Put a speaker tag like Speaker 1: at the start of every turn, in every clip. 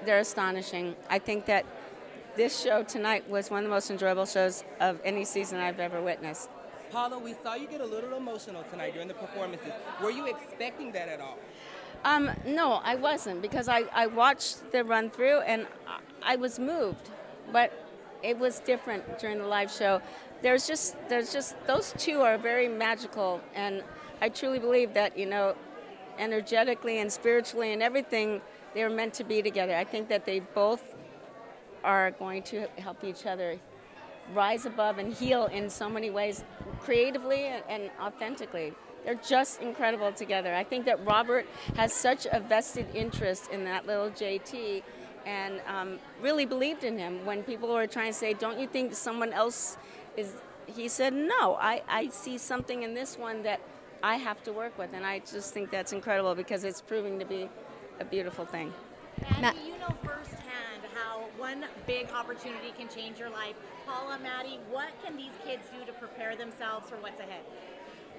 Speaker 1: they're astonishing. I think that this show tonight was one of the most enjoyable shows of any season I've ever witnessed.
Speaker 2: Paula, we saw you get a little emotional tonight during the performances. Were you expecting that at all?
Speaker 1: No, I wasn't, because I watched the run through and I was moved, but it was different during the live show. There's just those two are very magical, and I truly believe that, you know, energetically and spiritually and everything, they were meant to be together. I think that they both are going to help each other rise above and heal in so many ways, creatively and authentically. They're just incredible together. I think that Robert has such a vested interest in that little JT, and really believed in him when people were trying to say, don't you think someone else is, he said, no, I see something in this one that I have to work with, and I just think that's incredible because it's proving to be a beautiful thing.
Speaker 3: Maddie, you know firsthand how one big opportunity can change your life. Paula, Maddie, what can these kids do to prepare themselves for what's ahead?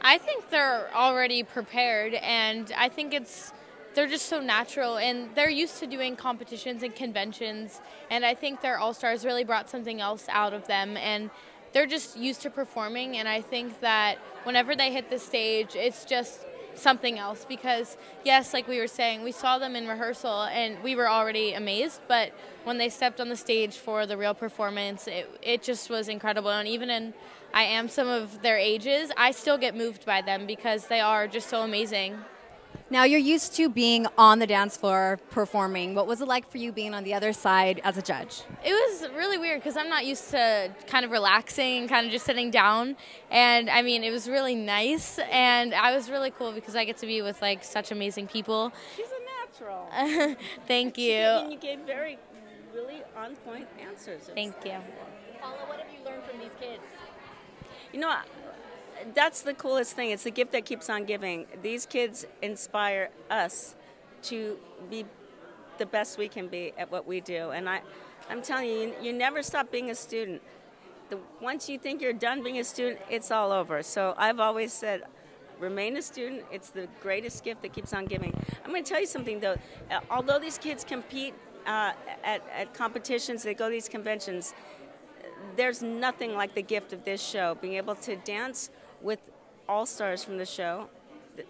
Speaker 4: I think they're already prepared, and I think they're just so natural, and they're used to doing competitions and conventions, and I think their All-Stars really brought something else out of them, and they're just used to performing, and I think that whenever they hit the stage, it's just something else, because yes, like we were saying, we saw them in rehearsal and we were already amazed, but when they stepped on the stage for the real performance, it just was incredible. And even in I am some of their ages, I still get moved by them because they are just so amazing.
Speaker 5: Now, you're used to being on the dance floor performing. What was it like for you being on the other side as a judge?
Speaker 4: It was really weird because I'm not used to kind of relaxing, kind of just sitting down. And I mean, it was really nice, and I was really cool because I get to be with like such amazing people.
Speaker 1: She's a natural.
Speaker 4: Thank you.
Speaker 1: And you gave really on-point answers.
Speaker 4: Thank you.
Speaker 3: Paula, what have you learned from these kids?
Speaker 1: You know, that's the coolest thing. It's the gift that keeps on giving. These kids inspire us to be the best we can be at what we do. And I'm telling you, you never stop being a student. Once you think you're done being a student, it's all over. So I've always said, remain a student. It's the greatest gift that keeps on giving. I'm going to tell you something, though. Although these kids compete at competitions, they go to these conventions, there's nothing like the gift of this show, being able to dance with all-stars from the show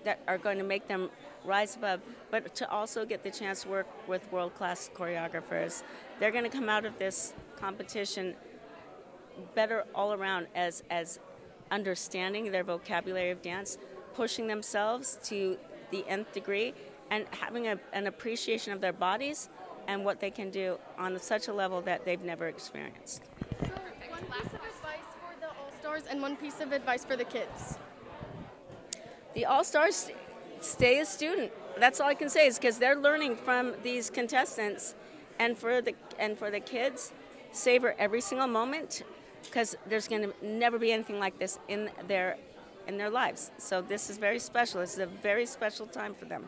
Speaker 1: that are going to make them rise above, but to also get the chance to work with world-class choreographers. They're going to come out of this competition better all around as understanding their vocabulary of dance, pushing themselves to the nth degree, and having an appreciation of their bodies and what they can do on such a level that they've never experienced.
Speaker 6: One piece of advice for the All-Stars and one piece of advice for the kids.
Speaker 1: The All-Stars stay a student. That's all I can say, is because they're learning from these contestants, and for the kids, savor every single moment, because there's going to never be anything like this in their lives. So this is very special. This is a very special time for them.